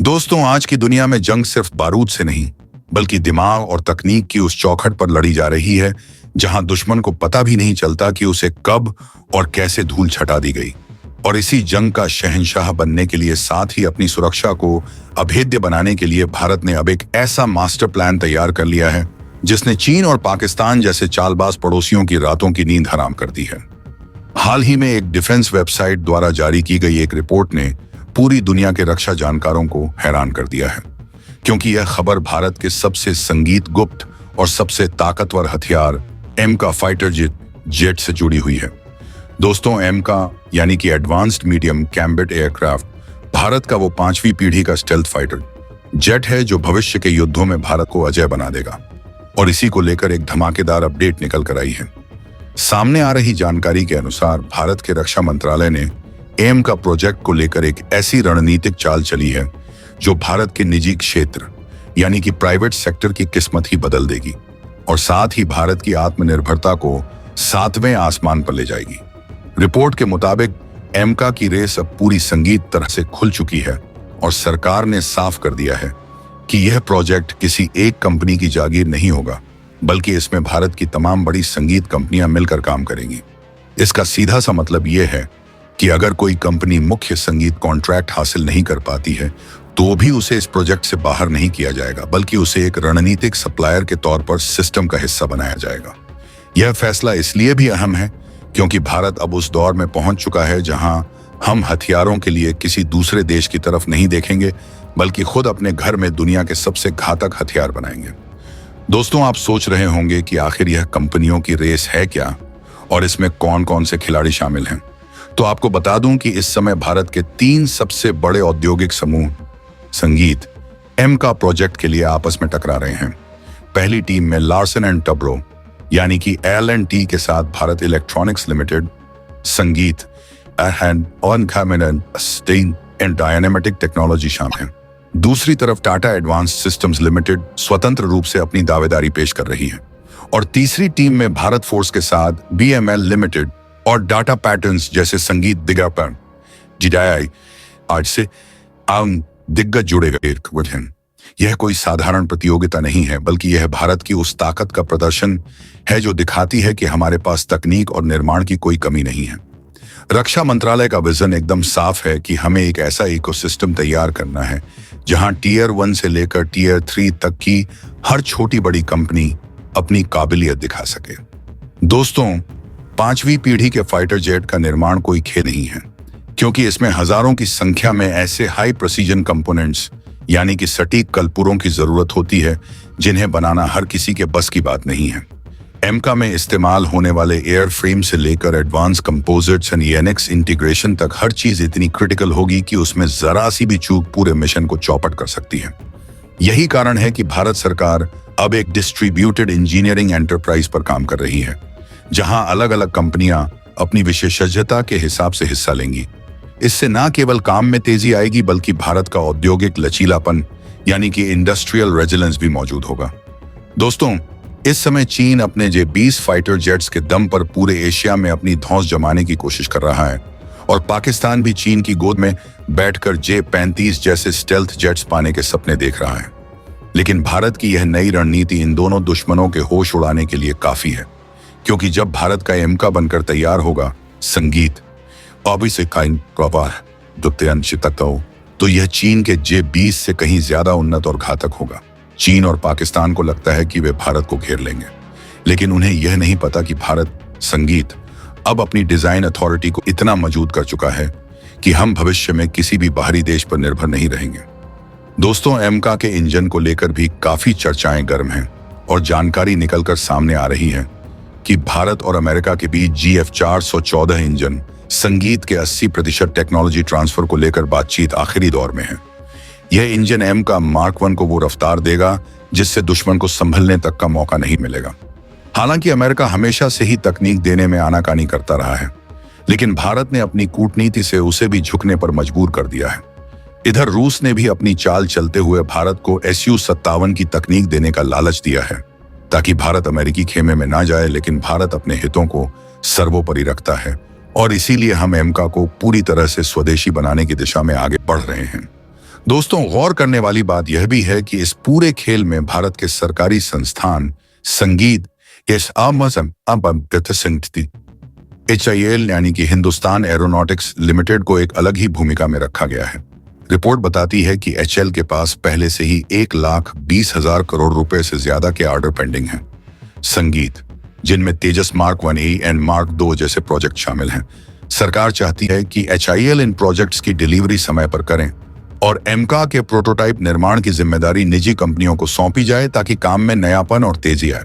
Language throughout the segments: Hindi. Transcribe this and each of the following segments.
दोस्तों, आज की दुनिया में जंग सिर्फ बारूद से नहीं बल्कि दिमाग और तकनीक की उस चौखट पर लड़ी जा रही है जहां दुश्मन को पता भी नहीं चलता कि उसे कब और कैसे धूल छटा दी गई। और इसी जंग का शहंशाह बनने के लिए, साथ ही अपनी सुरक्षा को अभेद्य बनाने के लिए भारत ने अब एक ऐसा मास्टर प्लान तैयार कर लिया है जिसने चीन और पाकिस्तान जैसे चालबाज पड़ोसियों की रातों की नींद हराम कर दी है। हाल ही में एक डिफेंस वेबसाइट द्वारा जारी की गई एक रिपोर्ट ने पूरी दुनिया के रक्षा जानकारों को हैरान कर दिया है, क्योंकि यह खबर भारत के सबसे संगीत गुप्त और सबसे ताकतवर हथियार एमका फाइटर जेट से जुड़ी हुई है। दोस्तों, एमका यानी कि एडवांस्ड मीडियम कैम्बेट एयरक्राफ्ट भारत का वो 5वीं पीढ़ी का स्टेल्थ फाइटर जेट है जो भविष्य के युद्धों में भारत को अजय बना देगा। और इसी को लेकर एक धमाकेदार अपडेट निकल कर आई है। सामने आ रही जानकारी के अनुसार भारत के रक्षा मंत्रालय ने एम का प्रोजेक्ट को लेकर एक ऐसी रणनीतिक चाल चली है जो भारत के निजी क्षेत्र यानी कि प्राइवेट सेक्टर की किस्मत ही बदल देगी और साथ ही भारत की आत्मनिर्भरता को 7वें आसमान पर ले जाएगी। रिपोर्ट के मुताबिक एमका की रेस अब पूरी संगीत तरह से खुल चुकी है और सरकार ने साफ कर दिया है कि यह प्रोजेक्ट किसी एक कंपनी की जागीर नहीं होगा, बल्कि इसमें भारत की तमाम बड़ी संगीत कंपनियां मिलकर काम करेंगी। इसका सीधा सा मतलब यह है कि अगर कोई कंपनी मुख्य संगीत कॉन्ट्रैक्ट हासिल नहीं कर पाती है तो भी उसे इस प्रोजेक्ट से बाहर नहीं किया जाएगा, बल्कि उसे एक रणनीतिक सप्लायर के तौर पर सिस्टम का हिस्सा बनाया जाएगा। यह फैसला इसलिए भी अहम है क्योंकि भारत अब उस दौर में पहुंच चुका है जहां हम हथियारों के लिए किसी दूसरे देश की तरफ नहीं देखेंगे, बल्कि खुद अपने घर में दुनिया के सबसे घातक हथियार बनाएंगे। दोस्तों, आप सोच रहे होंगे कि आखिर यह कंपनियों की रेस है क्या और इसमें कौन कौन से खिलाड़ी शामिल हैं। तो आपको बता दूं कि इस समय भारत के 3 सबसे बड़े औद्योगिक समूह संगीत एमका प्रोजेक्ट के लिए आपस में टकरा रहे हैं। पहली टीम में लार्सन एंड टब्रो यानी कि L&T के साथ भारत इलेक्ट्रॉनिक्स लिमिटेड, संगीत एंड डायनेमेटिक टेक्नोलॉजी शामिल है। दूसरी तरफ टाटा एडवांस्ड सिस्टम्स लिमिटेड स्वतंत्र रूप से अपनी दावेदारी पेश कर रही है। और तीसरी टीम में भारत फोर्स के साथ BML लिमिटेड और डाटा पैटर्न्स जैसे संगीत दिग्गज जिडाई आज से दिग्गज जुड़े गए हैं। यह कोई साधारण प्रतियोगिता नहीं है, बल्कि यह भारत की उस ताकत का प्रदर्शन है जो दिखाती है कि हमारे पास तकनीक और निर्माण की कोई कमी नहीं है। रक्षा मंत्रालय का विजन एकदम साफ है कि हमें एक ऐसा इकोसिस्टम तैयार करना है जहां Tier 1 से लेकर Tier 3 तक की हर छोटी बड़ी कंपनी अपनी काबिलियत दिखा सके। दोस्तों, 5वीं पीढ़ी के फाइटर जेट का निर्माण कोई खेल नहीं है, क्योंकि इसमें हजारों की संख्या में ऐसे हाई प्रिसीजन कंपोनेंट्स यानी कि सटीक कलपुरों की जरूरत होती है जिन्हें बनाना हर किसी के बस की बात नहीं है। एमका में इस्तेमाल होने वाले एयर फ्रेम से लेकर advance composites and ENX integration तक हर चीज इतनी क्रिटिकल होगी कि उसमें जरा सी भी चूक पूरे मिशन को चौपट कर सकती है। यही कारण है कि भारत सरकार अब एक डिस्ट्रीब्यूटेड इंजीनियरिंग एंटरप्राइज पर काम कर रही है, जहां अलग अलग कंपनियां अपनी विशेषज्ञता के हिसाब से हिस्सा लेंगी। इससे न केवल काम में तेजी आएगी, बल्कि भारत का औद्योगिक लचीलापन यानी कि इंडस्ट्रियल रेजिलेंस भी मौजूद होगा। दोस्तों, इस समय चीन अपने J-20 फाइटर जेट्स के दम पर पूरे एशिया में अपनी धौंस जमाने की कोशिश कर रहा है और पाकिस्तान भी चीन की गोद में बैठकर J-35 जैसे स्टेल्थ जेट्स पाने के सपने देख रहा है। लेकिन भारत की यह नई रणनीति इन दोनों दुश्मनों के होश उड़ाने के लिए काफी है, क्योंकि जब भारत का एमका बनकर तैयार होगा संगीत तो यह चीन के J-20 से कहीं ज्यादा उन्नत और घातक होगा। चीन और पाकिस्तान को लगता है कि वे भारत को घेर लेंगे, लेकिन उन्हें यह नहीं पता कि भारत संगीत अब अपनी डिजाइन अथॉरिटी को इतना मजबूत कर चुका है कि हम भविष्य में किसी भी बाहरी देश पर निर्भर नहीं रहेंगे। दोस्तों, एमका के इंजन को लेकर भी काफी चर्चाएं गर्म हैं और जानकारी निकलकर सामने आ रही है कि भारत और अमेरिका के बीच GF414 इंजन संगीत के 80% टेक्नोलॉजी ट्रांसफर को लेकर बातचीत आखिरी दौर में है। यह इंजन एमका मार्क 1 को वो रफ्तार देगा जिससे दुश्मन को संभलने तक का मौका नहीं मिलेगा। हालांकि अमेरिका हमेशा से ही तकनीक देने में आनाकानी करता रहा है, लेकिन भारत ने अपनी कूटनीति से उसे भी झुकने पर मजबूर कर दिया है। इधर रूस ने भी अपनी चाल चलते हुए भारत को Su-57 की तकनीक देने का लालच दिया है ताकि भारत अमेरिकी खेमे में ना जाए, लेकिन भारत अपने हितों को सर्वोपरि रखता है और इसीलिए हम एमका को पूरी तरह से स्वदेशी बनाने की दिशा में आगे बढ़ रहे हैं। दोस्तों, गौर करने वाली बात यह भी है कि इस पूरे खेल में भारत के सरकारी संस्थान संगीत HIL यानी कि हिंदुस्तान एरोनॉटिक्स लिमिटेड को एक अलग ही भूमिका में रखा गया है। रिपोर्ट बताती है कि HL के पास पहले से ही 1,20,000 करोड़ रुपए से ज्यादा के ऑर्डर पेंडिंग हैं। संगीत, जिनमें तेजस Mark 1A एंड Mark 2 जैसे प्रोजेक्ट शामिल हैं। सरकार चाहती है कि HIL इन प्रोजेक्ट्स की डिलीवरी समय पर करें और एमका के प्रोटोटाइप निर्माण की जिम्मेदारी निजी कंपनियों को सौंपी जाए ताकि काम में नयापन और तेजी आए।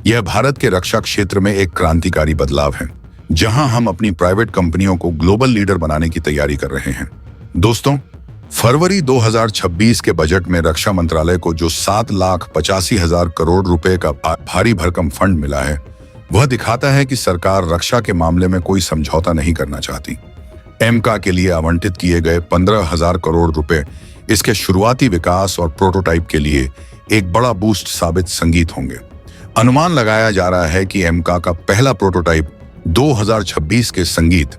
यह भारत के रक्षा क्षेत्र में एक क्रांतिकारी बदलाव है, जहां हम अपनी प्राइवेट कंपनियों को ग्लोबल लीडर बनाने की तैयारी कर रहे हैं। दोस्तों, फरवरी 2026 के बजट में रक्षा मंत्रालय को जो 7,85,000 करोड़ रुपए का भारी भरकम फंड मिला है, वह दिखाता है कि सरकार रक्षा के मामले में कोई समझौता नहीं करना चाहती। एमका के लिए आवंटित किए गए 15,000 करोड़ रुपए इसके शुरुआती विकास और प्रोटोटाइप के लिए एक बड़ा बूस्ट साबित संगीत होंगे। अनुमान लगाया जा रहा है कि एमका का पहला प्रोटोटाइप 2026 के संगीत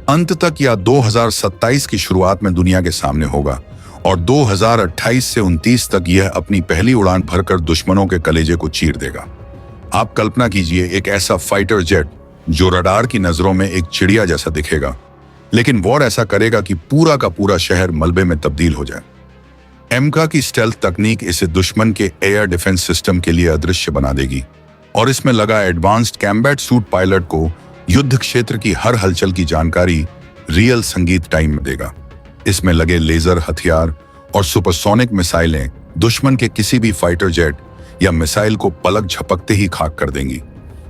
अंत तक या 2027 की शुरुआत में दुनिया के सामने होगा और 2028 से 29 तक यह अपनी पहली उड़ान भरकर दुश्मनों के कलेजे को चीर देगा। आप कल्पना कीजिए, एक ऐसा फाइटर जेट जो रडार की नजरों में एक चिड़िया जैसा दिखेगा, लेकिन वॉर ऐसा करेगा कि पूरा का पूरा शहर मलबे में तब्दील हो जाए। एमका की स्टेल्थ तकनीक इसे दुश्मन के एयर डिफेंस सिस्टम के लिए अदृश्य बना देगी और इसमें लगा एडवांस्ड कैम्बैट सूट पायलट को युद्ध क्षेत्र की हर हलचल की जानकारी रियल संगीत टाइम में देगा। इसमें लगे लेजर हथियार और सुपरसोनिक मिसाइलें दुश्मन के किसी भी फाइटर जेट या मिसाइल को पलक झपकते ही खाक कर देंगी।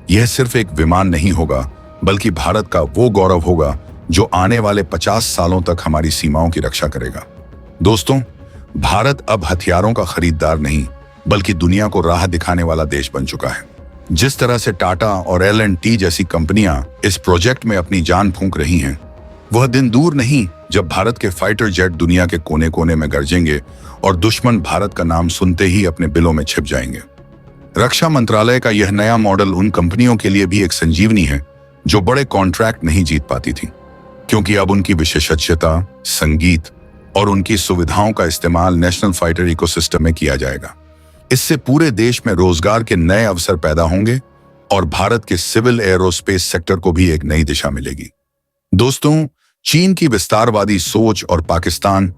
यह सिर्फ एक विमान नहीं होगा, बल्कि भारत का वो गौरव होगा जो आने वाले 50 सालों तक हमारी सीमाओं की रक्षा करेगा। दोस्तों, भारत अब हथियारों का खरीदार नहीं, बल्कि दुनिया को राह दिखाने वाला देश बन चुका है। जिस तरह से टाटा और L&T जैसी कंपनियां इस प्रोजेक्ट में अपनी जान फूंक रही हैं, वह दिन दूर नहीं जब भारत के फाइटर जेट दुनिया के कोने कोने में गरजेंगे और दुश्मन भारत का नाम सुनते ही अपने बिलों में छिप जाएंगे। रक्षा मंत्रालय का यह नया मॉडल उन कंपनियों के लिए भी एक संजीवनी है जो बड़े कॉन्ट्रैक्ट नहीं जीत पाती थी, क्योंकि अब उनकी विशेषज्ञता, संगीत और उनकी सुविधाओं का इस्तेमाल नेशनल फाइटर इकोसिस्टम में किया जाएगा। इससे पूरे देश में रोजगार के नए अवसर पैदा होंगे और भारत के सिविल एरोस्पेस सेक्टर को भी एक नई दिशा मिलेगी। दोस्तों, चीन की विस्तारवादी सोच और पाकिस्तान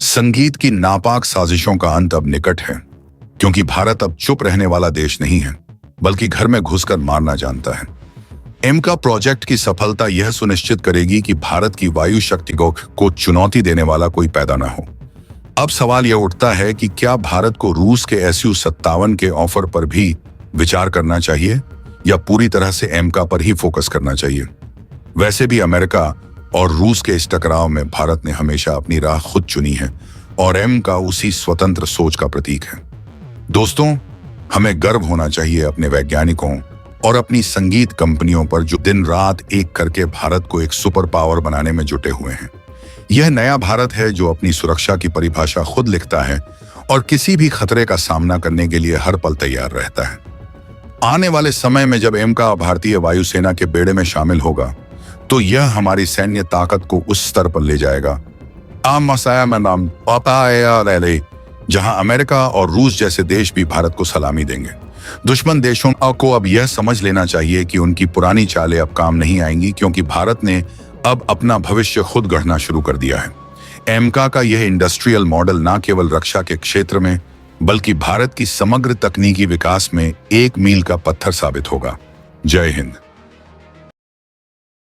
संगीत की नापाक साजिशों का अंत अब निकट है, क्योंकि भारत अब चुप रहने वाला देश नहीं है, बल्कि घर में घुसकर मारना जानता है। एमका प्रोजेक्ट की सफलता यह सुनिश्चित करेगी कि भारत की वायु शक्ति को चुनौती देने वाला कोई पैदा न हो। अब सवाल यह उठता है कि क्या भारत को रूस के Su-57 के ऑफर पर भी विचार करना चाहिए या पूरी तरह से एमका पर ही फोकस करना चाहिए। वैसे भी अमेरिका और रूस के इस टकराव में भारत ने हमेशा अपनी राह खुद चुनी है और एमका उसी स्वतंत्र सोच का प्रतीक है। दोस्तों, हमें गर्व होना चाहिए अपने वैज्ञानिकों और अपनी संगीत कंपनियों पर जो दिन रात एक करके भारत को एक सुपर पावर बनाने में जुटे हुए हैं। यह नया भारत है जो अपनी सुरक्षा की परिभाषा खुद लिखता है और किसी भी खतरे का सामना करने के लिए हर पल तैयार रहता है। आने वाले समय में जब एमका भारतीय वायुसेना के बेड़े में शामिल होगा, तो यह हमारी सैन्य ताकत को उस स्तर पर ले जाएगा जहां अमेरिका और रूस जैसे देश भी भारत को सलामी देंगे। दुश्मन देशों को अब यह समझ लेना चाहिए कि उनकी पुरानी चालें अब काम नहीं आएंगी, क्योंकि भारत ने अब अपना भविष्य खुद गढ़ना शुरू कर दिया है। एमका का यह इंडस्ट्रियल मॉडल न केवल रक्षा के क्षेत्र में, बल्कि भारत की समग्र तकनीकी विकास में एक मील का पत्थर साबित होगा। जय हिंद।